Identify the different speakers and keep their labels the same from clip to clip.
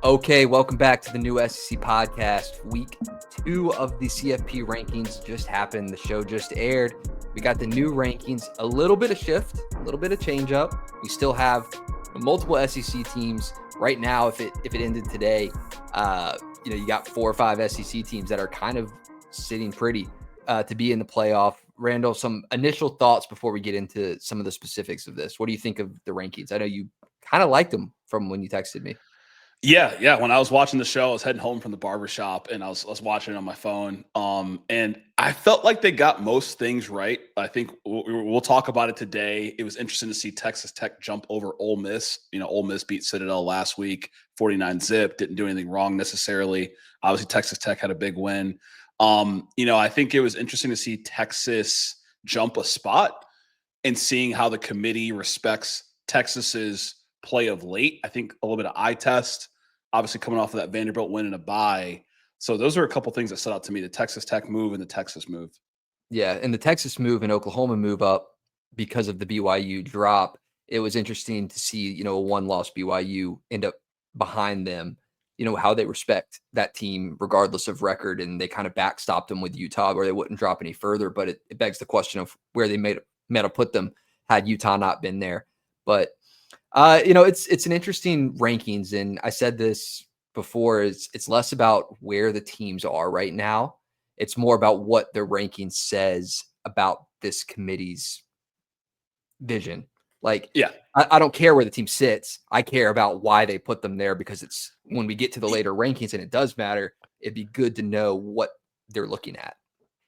Speaker 1: Okay, welcome back to the new SEC podcast. Week 2 of the CFP rankings just happened. The show just aired. We got the new rankings, a little bit of shift, a little bit of change up. We still have multiple SEC teams right now. If it ended today, you got 4 or 5 SEC teams that are kind of sitting pretty to be in the playoff. Randall, some initial thoughts before we get into some of the specifics of this. What do you think of the rankings? I know you kind of liked them from when you texted me.
Speaker 2: Yeah. When I was watching the show, I was heading home from the barbershop and I was watching it on my phone. And I felt like they got most things right. I think we'll talk about it today. It was interesting to see Texas Tech jump over Ole Miss. Ole Miss beat Citadel last week, 49-zip, didn't do anything wrong necessarily. Obviously, Texas Tech had a big win. I think it was interesting to see Texas jump a spot and seeing how the committee respects Texas's play of late. I think a little bit of eye test, obviously coming off of that Vanderbilt win and a bye. So those are a couple things that stood out to me, the Texas Tech move and the Texas move.
Speaker 1: Yeah, and the Texas move and Oklahoma move up because of the BYU drop. It was interesting to see, a one-loss BYU end up behind them, how they respect that team regardless of record, and they kind of backstopped them with Utah where they wouldn't drop any further. But it begs the question of where they might have put them had Utah not been there. But it's an interesting rankings, and I said this before. It's less about where the teams are right now. It's more about what the ranking says about this committee's vision. I don't care where the team sits. I care about why they put them there, because it's when we get to the later rankings, and it does matter. It'd be good to know what they're looking at.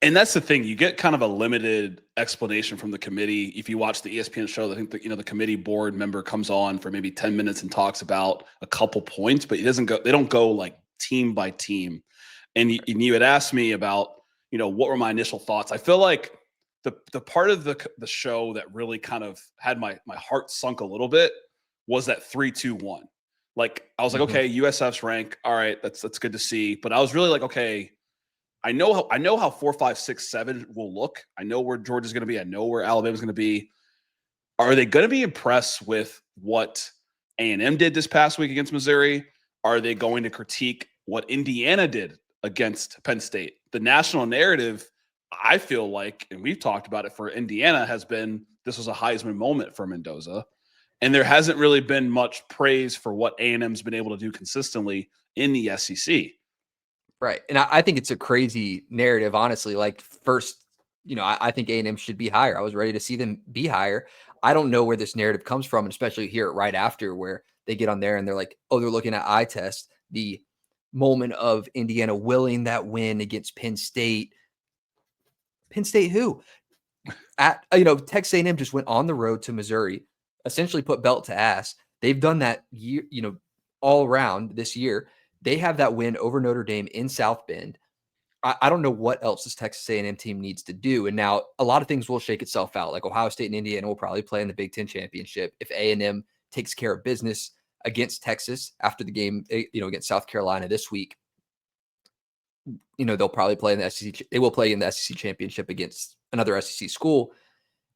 Speaker 2: And that's the thing. You get kind of a limited explanation from the committee. If you watch the ESPN show, I think the committee board member comes on for maybe 10 minutes and talks about a couple points, but they don't go like team by team. And you had asked me about, what were my initial thoughts. I feel like the part of the show that really kind of had my heart sunk a little bit was that 3-2-1. Like, I was like, okay, USF's rank. All right, that's good to see. But I was really like, okay, I know how 4, 5, 6, 7 will look. I know where Georgia's going to be. I know where Alabama's going to be. Are they going to be impressed with what A&M did this past week against Missouri? Are they going to critique what Indiana did against Penn State? The national narrative, I feel like, and we've talked about it for Indiana, has been this was a Heisman moment for Mendoza. And there hasn't really been much praise for what A&M's been able to do consistently in the SEC.
Speaker 1: Right. And I think it's a crazy narrative, honestly. Like, first, I think A&M should be higher. I was ready to see them be higher. I don't know where this narrative comes from, and especially hear it right after, where they get on there and they're like, oh, they're looking at eye test, the moment of Indiana willing that win against Penn State. Penn State who? Texas A&M just went on the road to Missouri, essentially put belt to ass. They've done that year, all around this year. They have that win over Notre Dame in South Bend. I don't know what else this Texas A&M team needs to do. And now a lot of things will shake itself out. Like Ohio State and Indiana will probably play in the Big Ten championship. If A&M takes care of business against Texas after the game, against South Carolina this week, they'll probably play in the SEC. They will play in the SEC championship against another SEC school.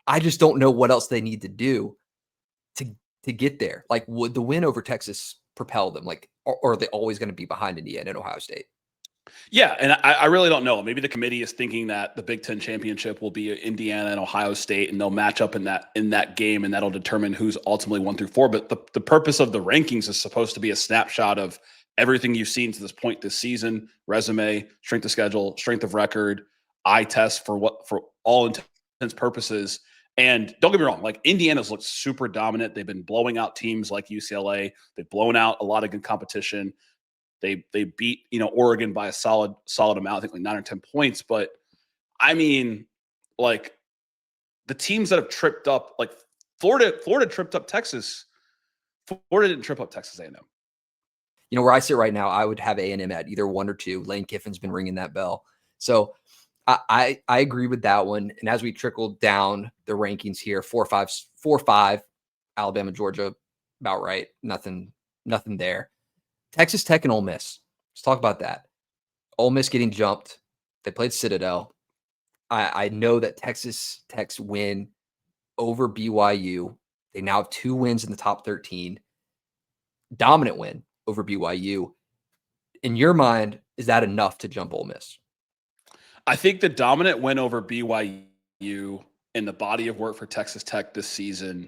Speaker 1: I just don't know what else they need to do to get there. Like, would the win over Texas propel them? Like, or are they always going to be behind Indiana and Ohio State?
Speaker 2: Yeah, and I really don't know. Maybe the committee is thinking that the Big Ten championship will be Indiana and Ohio State, and they'll match up in that game, and that'll determine who's ultimately 1 through 4. But the purpose of the rankings is supposed to be a snapshot of everything you've seen to this point this season: resume, strength of schedule, strength of record, eye test for all intents purposes. And don't get me wrong, like, Indiana's looked super dominant. They've been blowing out teams like UCLA. They've blown out a lot of good competition. They beat, Oregon by a solid amount, I think like 9 or 10 points. But I mean, like, the teams that have tripped up, like Florida tripped up Texas. Florida didn't trip up Texas A&M.
Speaker 1: Where I sit right now, I would have A&M at either 1 or 2. Lane Kiffin's been ringing that bell. So I agree with that one. And as we trickle down the rankings here, 4-5, Alabama, Georgia, about right. Nothing there. Texas Tech and Ole Miss. Let's talk about that. Ole Miss getting jumped They played Citadel. I know that Texas Tech's win over BYU. They now have 2 wins in the top 13. Dominant win over BYU. In your mind, is that enough to jump Ole Miss?
Speaker 2: I think the dominant win over BYU and the body of work for Texas Tech this season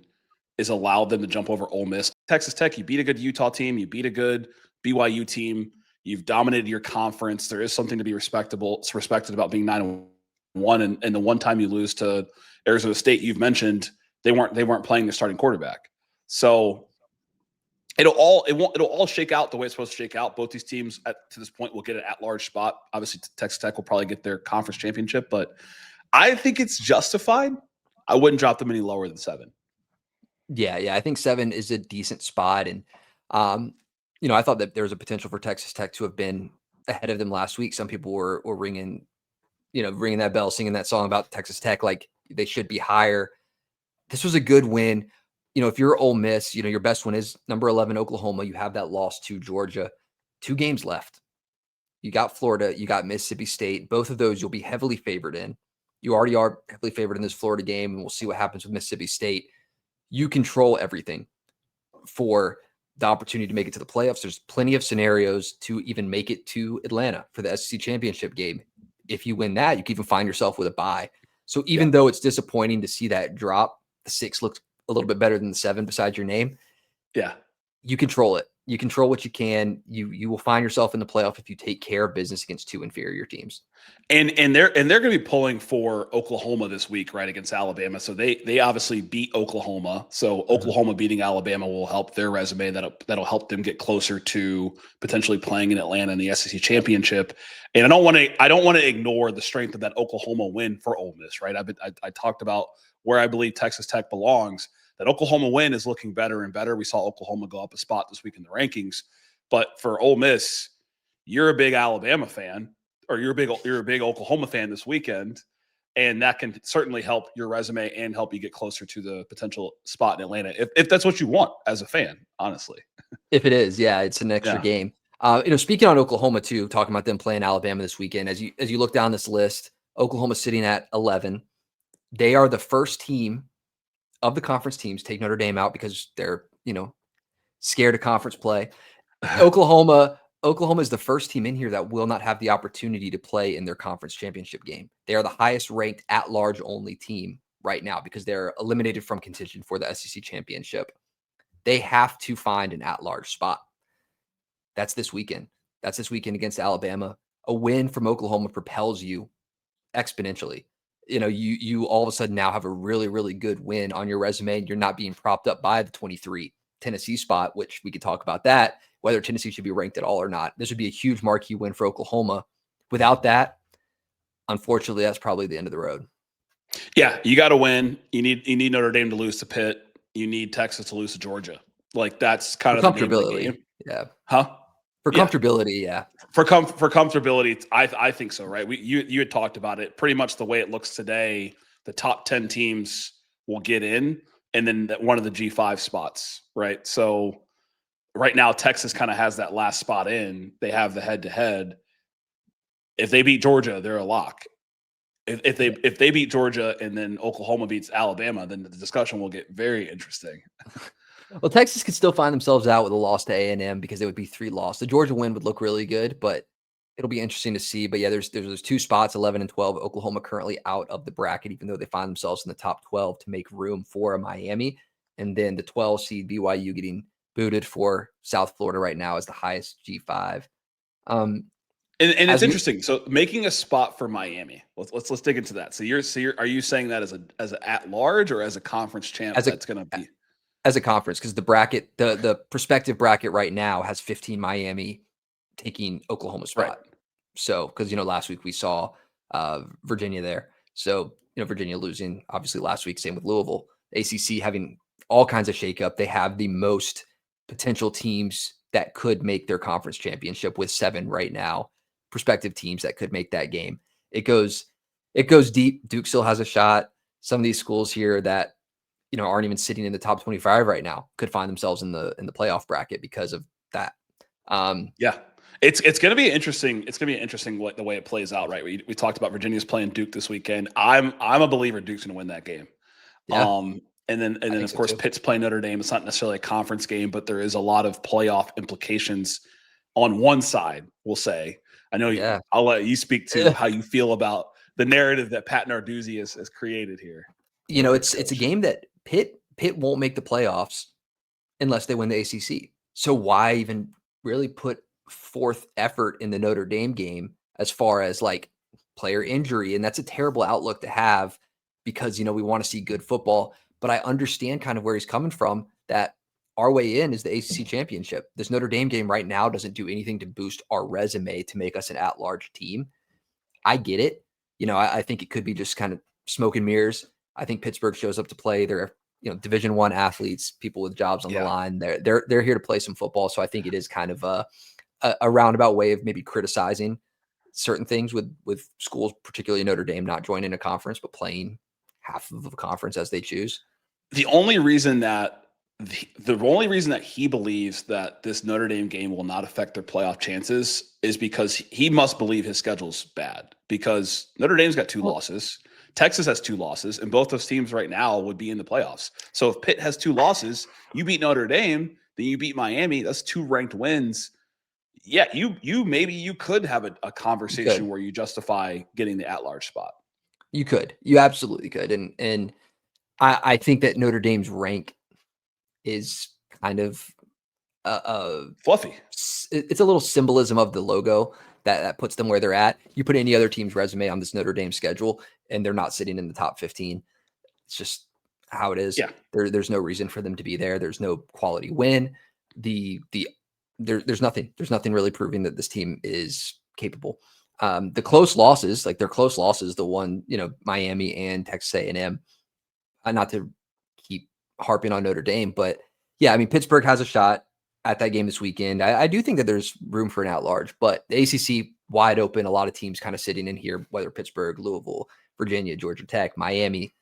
Speaker 2: is allowed them to jump over Ole Miss. Texas Tech, you beat a good Utah team, you beat a good BYU team, you've dominated your conference. There is something to be respected about being 9-1, and the one time you lose to Arizona State, you've mentioned they weren't playing the starting quarterback. So it'll all shake out the way it's supposed to shake out. Both these teams to this point will get an at-large spot. Obviously, Texas Tech will probably get their conference championship, but I think it's justified. I wouldn't drop them any lower than 7.
Speaker 1: Yeah, I think 7 is a decent spot, and I thought that there was a potential for Texas Tech to have been ahead of them last week. Some people were ringing that bell, singing that song about Texas Tech like they should be higher. This was a good win. If you're Ole Miss, your best win is number 11 Oklahoma. You have that loss to Georgia. 2 games left. You got Florida. You got Mississippi State. Both of those you'll be heavily favored in. You already are heavily favored in this Florida game, and we'll see what happens with Mississippi State. You control everything for the opportunity to make it to the playoffs. There's plenty of scenarios to even make it to Atlanta for the SEC championship game. If you win that, you can even find yourself with a bye. So even though it's disappointing to see that drop, the 6 looks a little bit better than the 7 besides your name.
Speaker 2: Yeah.
Speaker 1: You control it. You control what you can. You will find yourself in the playoff if you take care of business against 2 inferior teams.
Speaker 2: And they're going to be pulling for Oklahoma this week, right, against Alabama. So they obviously beat Oklahoma. So Oklahoma beating Alabama will help their resume. That'll help them get closer to potentially playing in Atlanta in the SEC championship. And I don't want to ignore the strength of that Oklahoma win for Ole Miss, right? I talked about where I believe Texas Tech belongs. That Oklahoma win is looking better and better. We saw Oklahoma go up a spot this week in the rankings. But for Ole Miss, you're a big Alabama fan, or you're a big Oklahoma fan this weekend, and that can certainly help your resume and help you get closer to the potential spot in Atlanta, if that's what you want as a fan, honestly.
Speaker 1: If it is, yeah, it's an extra game. Speaking on Oklahoma too, talking about them playing Alabama this weekend, as you look down this list, Oklahoma sitting at 11. They are the first team of the conference teams take Notre Dame out because they're, scared of conference play. Oklahoma is the first team in here that will not have the opportunity to play in their conference championship game. They are the highest ranked at-large only team right now because they're eliminated from contention for the SEC championship. They have to find an at-large spot. That's this weekend. That's this weekend against Alabama. A win from Oklahoma propels you exponentially. You all of a sudden now have a really, really good win on your resume. You're not being propped up by the 23 Tennessee spot, which we could talk about that, whether Tennessee should be ranked at all or not. This would be a huge marquee win for Oklahoma. Without that, unfortunately, that's probably the end of the road.
Speaker 2: Yeah, you got to win. You need Notre Dame to lose to Pitt. You need Texas to lose to Georgia. Like that's kind of the name of the game.
Speaker 1: Yeah.
Speaker 2: Huh?
Speaker 1: For comfortability, yeah.
Speaker 2: For comfortability, I think so, right? You had talked about it. Pretty much the way it looks today, the top 10 teams will get in, and then one of the G5 spots, right? So right now, Texas kind of has that last spot in. They have the head-to-head. If they beat Georgia, they're a lock. If they beat Georgia and then Oklahoma beats Alabama, then the discussion will get very interesting.
Speaker 1: Well, Texas could still find themselves out with a loss to A&M because they would be 3 loss. The Georgia win would look really good, but it'll be interesting to see. But yeah, there's 2 spots, 11 and 12. Oklahoma currently out of the bracket, even though they find themselves in the top 12 to make room for a Miami. And then the 12 seed BYU getting booted for South Florida right now is the highest G5.
Speaker 2: And it's interesting. So making a spot for Miami. Let's dig into that. So are you saying that as an at large or as a conference champ? That's going to be
Speaker 1: as a conference, because the bracket, the prospective bracket right now has 15 Miami taking Oklahoma's spot. Right. So, because last week we saw Virginia there. So Virginia losing obviously last week. Same with Louisville. ACC having all kinds of shakeup. They have the most potential teams that could make their conference championship with 7 right now. Prospective teams that could make that game. It goes deep. Duke still has a shot. Some of these schools here that aren't even sitting in the top 25 right now could find themselves in the playoff bracket because of that.
Speaker 2: Yeah. It's going to be interesting. It's going to be interesting the way it plays out, right? We talked about Virginia's playing Duke this weekend. I'm a believer Duke's going to win that game.
Speaker 1: Yeah,
Speaker 2: And
Speaker 1: I
Speaker 2: then
Speaker 1: think
Speaker 2: of
Speaker 1: so
Speaker 2: course
Speaker 1: too.
Speaker 2: Pitt's playing Notre Dame. It's not necessarily a conference game, but there is a lot of playoff implications on one side. We'll say. I know
Speaker 1: Yeah.
Speaker 2: I'll let you speak to how you feel about the narrative that Pat Narduzzi has created here
Speaker 1: You
Speaker 2: with
Speaker 1: know,
Speaker 2: their
Speaker 1: it's a
Speaker 2: coach.
Speaker 1: game that Pitt won't make the playoffs unless they win the ACC. So why even really put forth effort in the Notre Dame game as far as like player injury? And that's a terrible outlook to have because, you know, we want to see good football. But I understand kind of where he's coming from that our way in is the ACC championship. This Notre Dame game right now doesn't do anything to boost our resume to make us an at-large team. I get it. You know, I think it could be just kind of smoke and mirrors. I think Pittsburgh shows up to play. They're, you know, Division I athletes, people with jobs on the
Speaker 2: Yeah.
Speaker 1: line. They're here to play some football. So I think it is kind of a roundabout way of maybe criticizing certain things with schools, particularly Notre Dame, not joining a conference but playing half of a conference as they choose.
Speaker 2: The only reason that the only reason that he believes that this Notre Dame game will not affect their playoff chances is because he must believe his schedule's bad because Notre Dame's got 2
Speaker 1: Well,
Speaker 2: losses. Texas has 2 losses, and both those teams right now would be in the playoffs. So if Pitt has 2 losses, you beat Notre Dame, then you beat Miami. That's 2 ranked wins. Yeah, you maybe you could have a
Speaker 1: you
Speaker 2: conversation
Speaker 1: could,
Speaker 2: where you justify getting the at-large spot.
Speaker 1: you absolutely could, and I think that Notre Dame's rank is kind of a
Speaker 2: Fluffy.
Speaker 1: it's a little symbolism of the logo that puts them where they're at. You put any other team's resume on this Notre Dame schedule, and they're not sitting in the top 15. It's just how it is.
Speaker 2: Yeah.
Speaker 1: There's no reason for them to be there. There's no quality win. There's nothing. There's nothing really proving that this team is capable. The close losses, like their close losses, the one, you know, Miami and Texas A&M. Not to keep harping on Notre Dame, but yeah, I mean, Pittsburgh has a shot at that game this weekend. I do think that there's room for an at-large, but the ACC wide open. A lot of teams kind of sitting in here, whether Pittsburgh, Louisville, Virginia, Georgia Tech, Miami.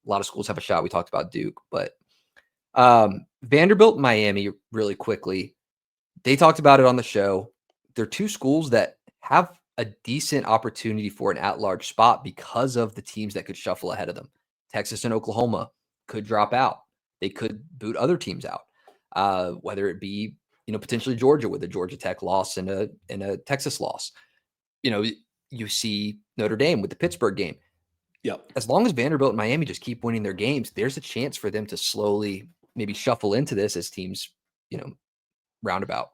Speaker 1: A lot of schools have a shot. We talked about Duke, but Vanderbilt, Miami, really quickly. They talked about it on the show. They're 2 schools that have a decent opportunity for an at-large spot because of the teams that could shuffle ahead of them. Texas and Oklahoma could drop out. They could boot other teams out, whether it be, you know, potentially Georgia with a Georgia Tech loss and a Texas loss. You know, you see Notre Dame with the Pittsburgh game.
Speaker 2: Yep.
Speaker 1: As long as Vanderbilt and Miami just keep winning their games, there's a chance for them to slowly maybe shuffle into this as teams, you know, roundabout.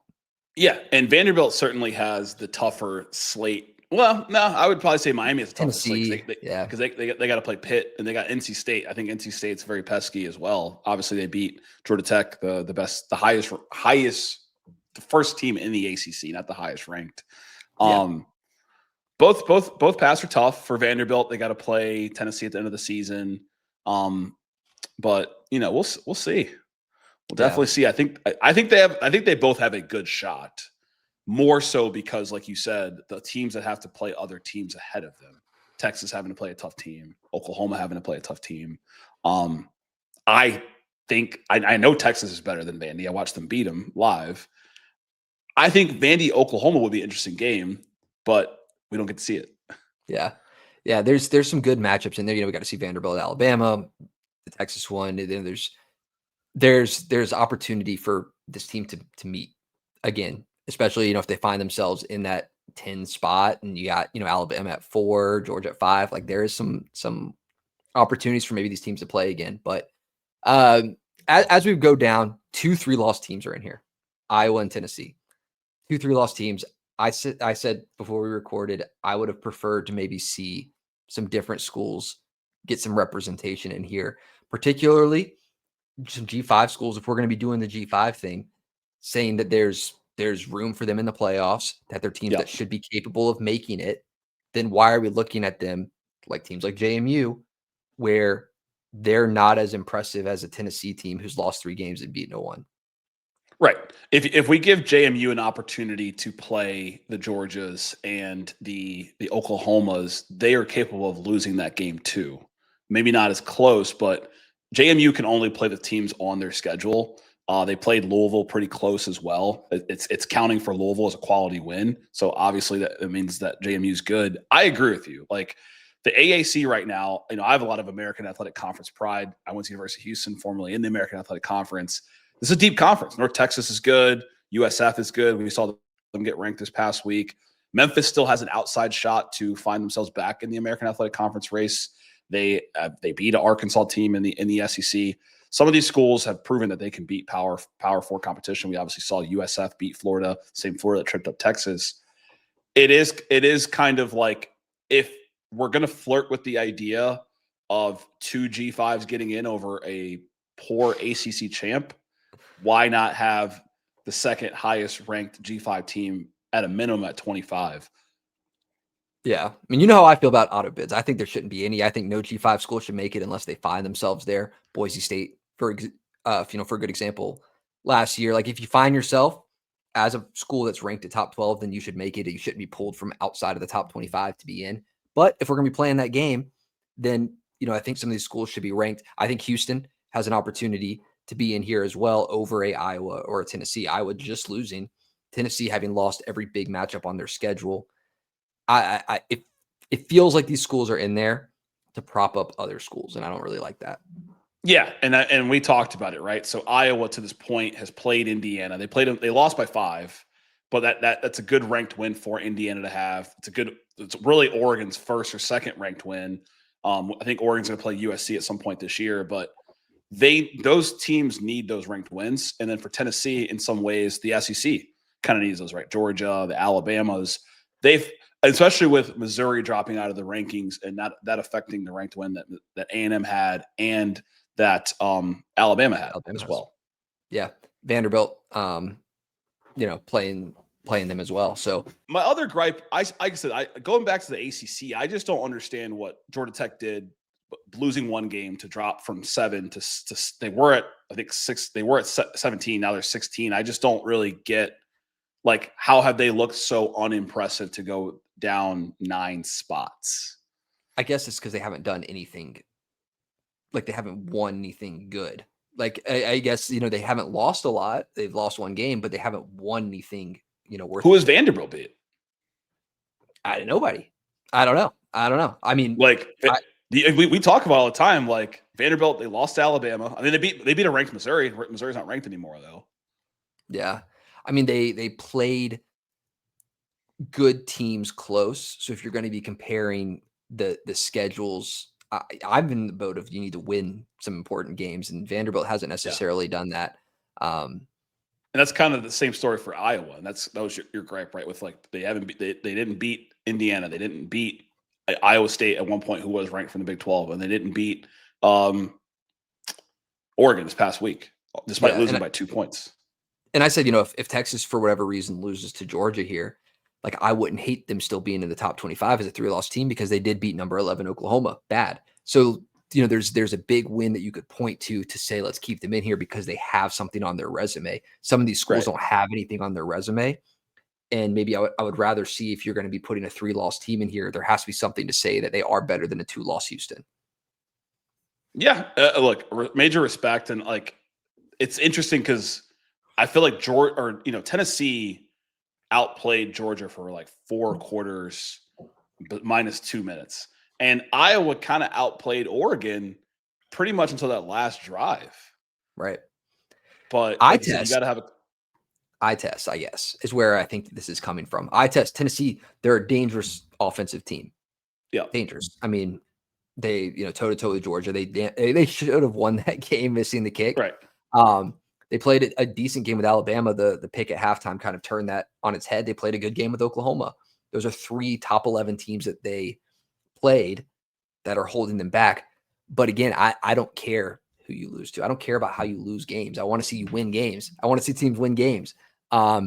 Speaker 2: Yeah, and Vanderbilt certainly has the tougher slate. Well, no, I would probably say Miami has the toughest slate
Speaker 1: Tennessee, yeah.
Speaker 2: because they got to play Pitt and they got NC State. I think NC State's very pesky as well. Obviously, they beat Georgia Tech, the best, the highest, the first team in the ACC, not the highest ranked.
Speaker 1: Yeah.
Speaker 2: Both paths are tough for Vanderbilt. They got to play Tennessee at the end of the season. But you know, we'll see. We'll
Speaker 1: Yeah.
Speaker 2: definitely see. I think they both have a good shot. More so because, like you said, the teams that have to play other teams ahead of them. Texas having to play a tough team, Oklahoma having to play a tough team. I think I know Texas is better than Vandy. I watched them beat them live. I think Vandy Oklahoma would be an interesting game, but we don't get to see it.
Speaker 1: Yeah. Yeah. There's some good matchups in there. You know, we got to see Vanderbilt, Alabama, the Texas one. And then there's opportunity for this team to meet again, especially, you know, if they find themselves in that 10 spot and you got, you know, Alabama at 4, Georgia at 5. Like there is some opportunities for maybe these teams to play again. But as we go down, 2 3-loss teams are in here. Iowa and Tennessee. 2 3-loss teams. I said before we recorded, I would have preferred to maybe see some different schools get some representation in here, particularly some G5 schools. If we're going to be doing the G5 thing, saying that there's room for them in the playoffs, that they're teams that should be capable of making it, then why are we looking at them like teams like JMU, where they're not as impressive as a Tennessee team who's lost 3 games and beat no one?
Speaker 2: Right. If we give JMU an opportunity to play the Georgias and the Oklahomas, they are capable of losing that game too. Maybe not as close, but JMU can only play the teams on their schedule. They played Louisville pretty close as well. It's counting for Louisville as a quality win. So obviously that means that JMU is good. I agree with you. Like the AAC right now, I have a lot of American Athletic Conference pride. I went to University of Houston, formerly in the American Athletic Conference. This is a deep conference. North Texas is good. USF is good. We saw them get ranked this past week. Memphis still has an outside shot to find themselves back in the American Athletic Conference race. They beat an Arkansas team in the SEC. Some of these schools have proven that they can beat Power 4 competition. We obviously saw USF beat Florida, same Florida that tripped up Texas. It is kind of like, if we're going to flirt with the idea of 2 G5s getting in over a poor ACC champ, why not have the second highest ranked G5 team at a minimum at 25?
Speaker 1: Yeah. I mean, you know how I feel about auto bids. I think there shouldn't be any. I think no G5 school should make it unless they find themselves there. Boise State, for a good example, last year, like if you find yourself as a school that's ranked at top 12, then you should make it. You shouldn't be pulled from outside of the top 25 to be in. But if we're going to be playing that game, then, I think some of these schools should be ranked. I think Houston has an opportunity to be in here as well over a Iowa or a Tennessee. Iowa just losing, Tennessee having lost every big matchup on their schedule. It feels like these schools are in there to prop up other schools, and I don't really like that.
Speaker 2: Yeah, and we talked about it, right? So Iowa to this point has played Indiana. They lost by 5, but that's a good ranked win for Indiana to have. It's really Oregon's first or second ranked win. I think Oregon's going to play USC at some point this year, but those teams need those ranked wins. And then for Tennessee, in some ways, the SEC kind of needs those, right? Georgia, the Alabamas, especially with Missouri dropping out of the rankings and that affecting the ranked win that A&M had and that Alabama had as well.
Speaker 1: Yeah, Vanderbilt, playing them as well. So
Speaker 2: my other gripe, going back to the ACC, I just don't understand what Georgia Tech did, losing one game to drop from 7 to they were at, I think, 6. They were at 17. Now they're 16. I just don't really get, like, how have they looked so unimpressive to go down 9 spots?
Speaker 1: I guess it's because they haven't done anything. Like, they haven't won anything good. Like, I guess, they haven't lost a lot. They've lost one game, but they haven't won anything, worth.
Speaker 2: Who has Vanderbilt beat?
Speaker 1: Nobody. I don't know. I mean,
Speaker 2: like, we talk about all the time, like, Vanderbilt, they lost to Alabama. I mean, they beat a ranked Missouri. Missouri's not ranked anymore, though.
Speaker 1: Yeah. I mean, they played good teams close. So if you're going to be comparing the schedules, I'm in the boat of you need to win some important games, and Vanderbilt hasn't necessarily done that.
Speaker 2: And that's kind of the same story for Iowa, and that was your gripe, right? With, like, they didn't beat Indiana, they didn't beat Iowa State at one point, who was ranked from the Big 12, and they didn't beat Oregon this past week, despite losing by 2 points.
Speaker 1: And I said, if Texas for whatever reason loses to Georgia here, like, I wouldn't hate them still being in the top 25 as a 3-loss team, because they did beat number 11 Oklahoma bad. So, there's a big win that you could point to say, let's keep them in here because they have something on their resume. Some of these schools don't have anything on their resume. And maybe I would rather see, if you're going to be putting a 3-loss team in here, there has to be something to say that they are better than a 2-loss Houston.
Speaker 2: Yeah. Look, major respect. And, like, it's interesting because I feel like Tennessee outplayed Georgia for like 4 quarters, but minus 2 minutes. And Iowa kind of outplayed Oregon pretty much until that last drive.
Speaker 1: Right.
Speaker 2: But
Speaker 1: you
Speaker 2: got to have a
Speaker 1: eye test, I guess, is where I think this is coming from. Eye test, Tennessee, they're a dangerous offensive team.
Speaker 2: Yeah.
Speaker 1: Dangerous. I mean, they, toe-to-toe with Georgia. They should have won that game, missing the kick.
Speaker 2: Right.
Speaker 1: They played a decent game with Alabama. The pick at halftime kind of turned that on its head. They played a good game with Oklahoma. Those are 3 top 11 teams that they played that are holding them back. But again, I don't care who you lose to. I don't care about how you lose games. I want to see you win games. I want to see teams win games.
Speaker 2: Yeah.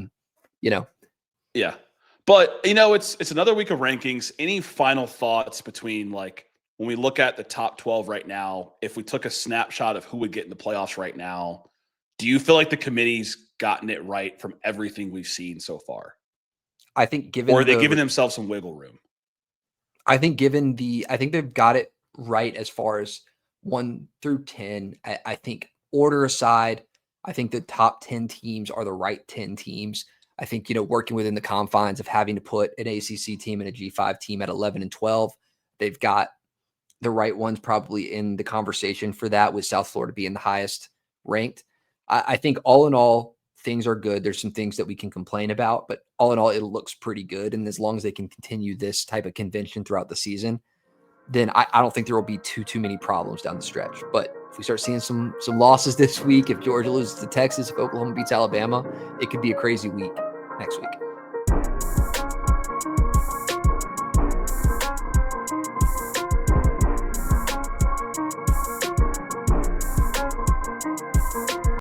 Speaker 2: But, it's another week of rankings. Any final thoughts between, like, when we look at the top 12 right now, if we took a snapshot of who would get in the playoffs right now, do you feel like the committee's gotten it right from everything we've seen so far?
Speaker 1: I think
Speaker 2: or are they giving themselves some wiggle room?
Speaker 1: I think they've got it right as far as 1 through 10. I think order aside, I think the top 10 teams are the right 10 teams. I think, working within the confines of having to put an ACC team and a G5 team at 11 and 12, they've got the right ones probably in the conversation for that, with South Florida being the highest ranked. I think all in all, things are good. There's some things that we can complain about, but all in all, it looks pretty good. And as long as they can continue this type of convention throughout the season, then I don't think there will be too many problems down the stretch. But if we start seeing some losses this week, if Georgia loses to Texas, if Oklahoma beats Alabama, it could be a crazy week next week.